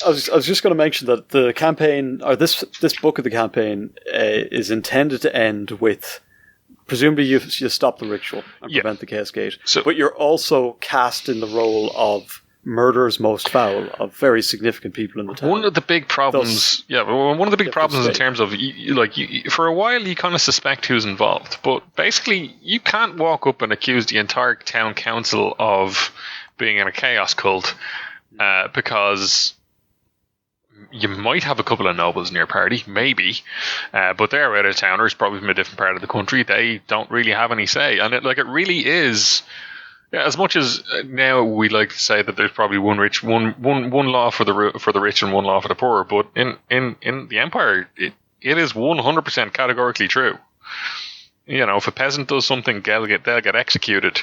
I was just going to mention that the campaign, or this book of the campaign, is intended to end with, presumably you stop the ritual and prevent the cascade, but you're also cast in the role of murderers most foul of very significant people in the town. One of the big problems, in terms of, for a while you kind of suspect who's involved, but basically you can't walk up and accuse the entire town council of being in a chaos cult, because you might have a couple of nobles in your party, maybe, but they're out of towners, probably from a different part of the country. They don't really have any say, and it really is. Yeah, as much as now we like to say that there's probably one law for the rich and one law for the poor, but in the Empire, it is 100% categorically true. If a peasant does something, they'll get executed.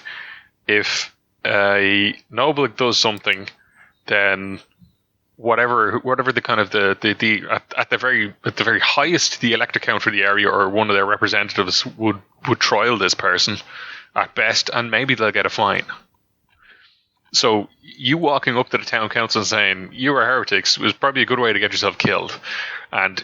If a noble does something, then whatever the kind of the at the very highest the elector count for the area or one of their representatives would trial this person at best, and maybe they'll get a fine. So you walking up to the town council and saying you are heretics was probably a good way to get yourself killed. And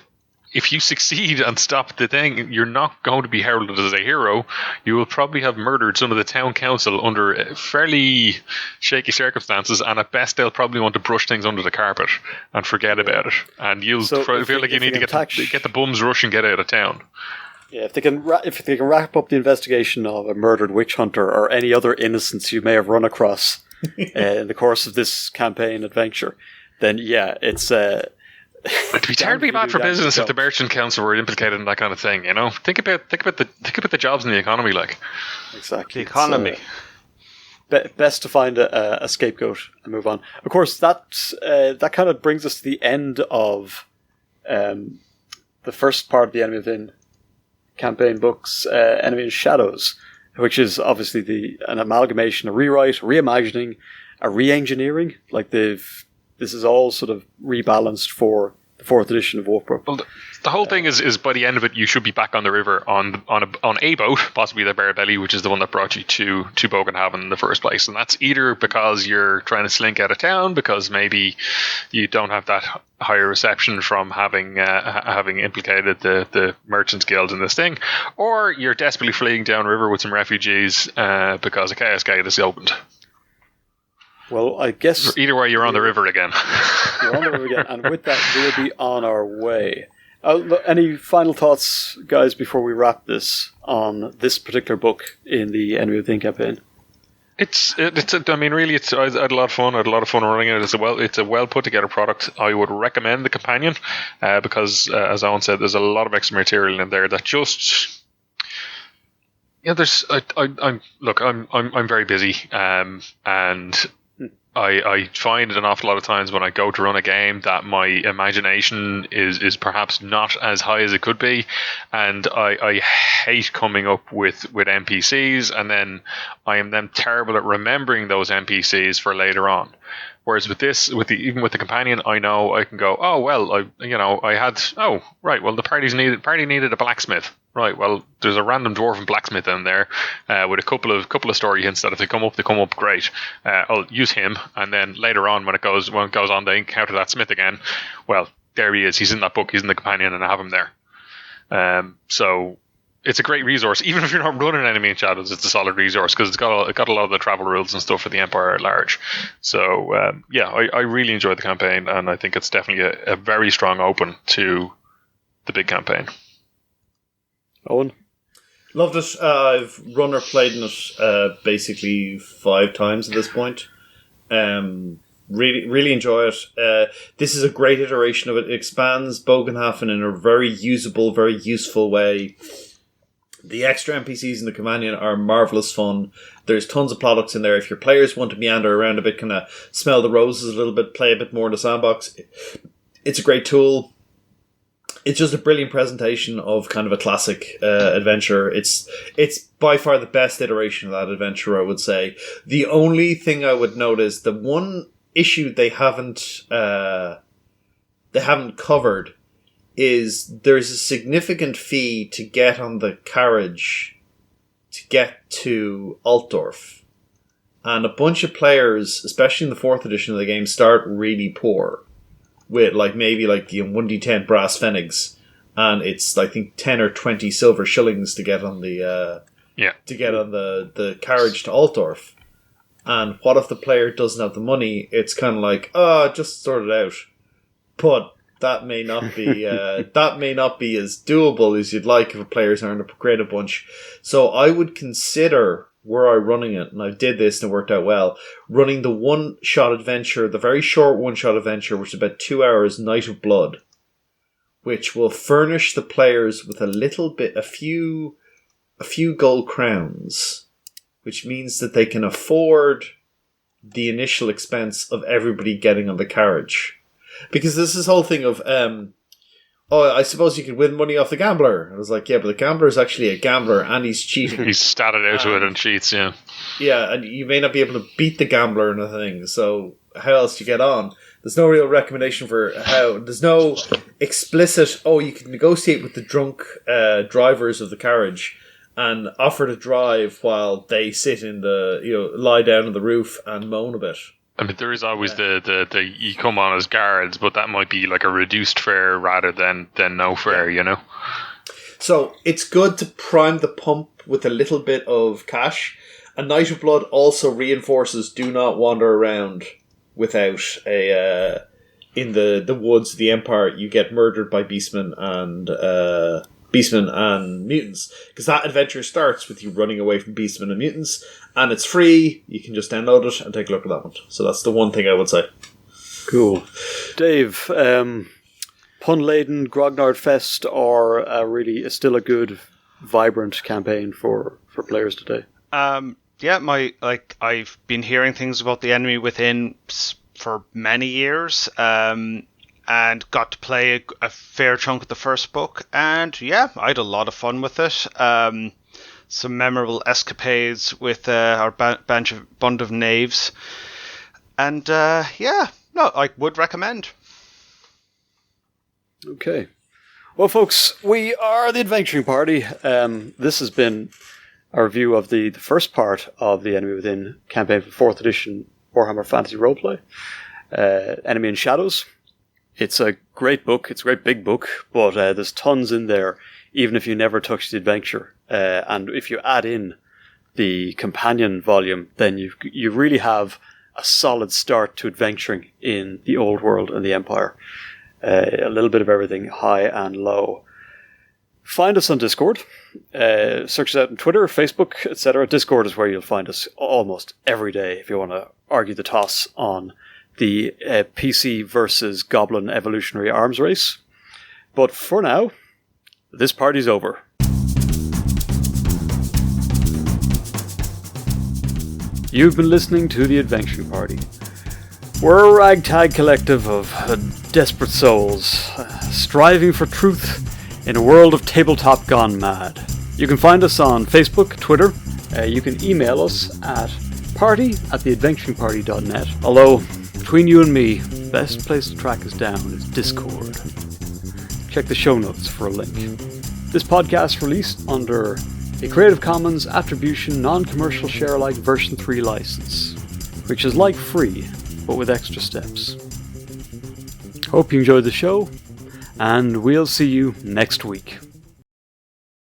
if you succeed and stop the thing, you're not going to be heralded as a hero. You will probably have murdered some of the town council under fairly shaky circumstances, and at best they'll probably want to brush things under the carpet and forget about it. And you'll feel like you need to get the bums rush and get out of town. Yeah, if they can wrap up the investigation of a murdered witch hunter or any other innocents you may have run across in the course of this campaign adventure, then it's it'd be terribly bad for business if the merchant council were implicated in that kind of thing. Think about the jobs in the economy, like exactly the economy. Best to find a scapegoat and move on. Of course, that kind of brings us to the end of the first part of the Enemy Within campaign books, Enemy in Shadows, which is obviously an amalgamation, a rewrite, a reimagining, a re-engineering. This is all sort of rebalanced for the 4th edition of Warpro. Well, the whole thing is by the end of it, you should be back on the river on a boat, possibly the Bear Belly, which is the one that brought you to Bogenhaven in the first place. And that's either because you're trying to slink out of town, because maybe you don't have that higher reception from having implicated the Merchants Guild in this thing, or you're desperately fleeing downriver with some refugees because a Chaos Gate is opened. Well, I guess either way, you're on the river again. You're on the river again, and with that, we'll be on our way. Any final thoughts, guys, before we wrap this on this particular book in the Enemy Within campaign? I had a lot of fun. I had a lot of fun running it. It's a well put together product. I would recommend the companion because, as Owen said, there's a lot of extra material in there that just. Yeah, I'm very busy, and I find an awful lot of times when I go to run a game that my imagination is perhaps not as high as it could be, and I hate coming up with NPCs, and then I am then terrible at remembering those NPCs for later on. Whereas with this, even with the companion, I know I can go, oh well, the party needed a blacksmith. Right, well, there's a random dwarven blacksmith in there with a couple of story hints that if they come up great. I'll use him, and then later on when it goes on, they encounter that smith again. Well, there he is. He's in that book. He's in the companion, and I have him there. So it's a great resource. Even if you're not running Enemy in Shadows, it's a solid resource because it got a lot of the travel rules and stuff for the Empire at large. So I really enjoyed the campaign, and I think it's definitely a very strong open to the big campaign. Owen? Loved it. I've run or played in it basically 5 times at this point. Really, really enjoy it. This is a great iteration of it. It expands Bogenhafen in a very usable, very useful way. The extra NPCs in the companion are marvellous fun. There's tons of products in there. If your players want to meander around a bit, kind of smell the roses a little bit, play a bit more in the sandbox, it's a great tool. It's just a brilliant presentation of kind of a classic adventure. It's by far the best iteration of that adventure, I would say. The only thing I would note is the one issue they haven't covered is there's a significant fee to get on the carriage to get to Altdorf. And a bunch of players, especially in the 4th edition of the game, start really poor. With maybe 1d10 brass pfennigs, and it's I think 10 or 20 silver shillings to get on the the carriage to Altdorf. And what if the player doesn't have the money? It's kind of just sort it out. But that may not be as doable as you'd like if a player's earned a great bunch. So I would consider, were I running it, and I did this and it worked out well, running the one-shot adventure, the very short one-shot adventure, which is about 2 hours, Night of Blood, which will furnish the players with a few gold crowns, which means that they can afford the initial expense of everybody getting on the carriage. Because there's this whole thing of, I suppose you could win money off the gambler. I was like, yeah, but the gambler is actually a gambler and he's cheating. He's statted out to it and cheats, yeah. Yeah, and you may not be able to beat the gambler in a thing, so how else do you get on? There's no real recommendation for how. There's no explicit, you can negotiate with the drunk drivers of the carriage and offer to drive while they sit in lie down on the roof and moan a bit. I mean, there is always the you come on as guards, but that might be like a reduced fare rather than no fare, you know? So it's good to prime the pump with a little bit of cash. A Night of Blood also reinforces do not wander around without in the woods of the Empire. You get murdered by beastmen and mutants, because that adventure starts with you running away from beastmen and mutants, and it's free. You can just download it and take a look at that one. So that's the one thing I would say. Cool. Dave, pun-laden Grognard Fest or still a good, vibrant campaign for players today? I've been hearing things about the Enemy Within for many years, and got to play a fair chunk of the first book, and I had a lot of fun with it. Some memorable escapades with our band of knaves, and I would recommend. Okay. Well, folks, we are the Adventuring Party. This has been a review of the first part of the Enemy Within campaign for 4th edition Warhammer Fantasy Roleplay, Enemy in Shadows. It's a great book. It's a great big book, but there's tons in there, even if you never touch the adventure. And if you add in the companion volume, then you really have a solid start to adventuring in the old world and the Empire. A little bit of everything, high and low. Find us on Discord. Search us out on Twitter, Facebook, etc. Discord is where you'll find us almost every day if you want to argue the toss on the PC versus Goblin evolutionary arms race. But for now, this party's over. You've been listening to The Adventuring Party. We're a ragtag collective of desperate souls, striving for truth in a world of tabletop gone mad. You can find us on Facebook, Twitter. You can email us at party@theadventuringparty.net. Although, between you and me, the best place to track us down is Discord. Check the show notes for a link. This podcast released under a Creative Commons Attribution Non-Commercial Share-alike version 3 license, which is like free, but with extra steps. Hope you enjoyed the show, and we'll see you next week.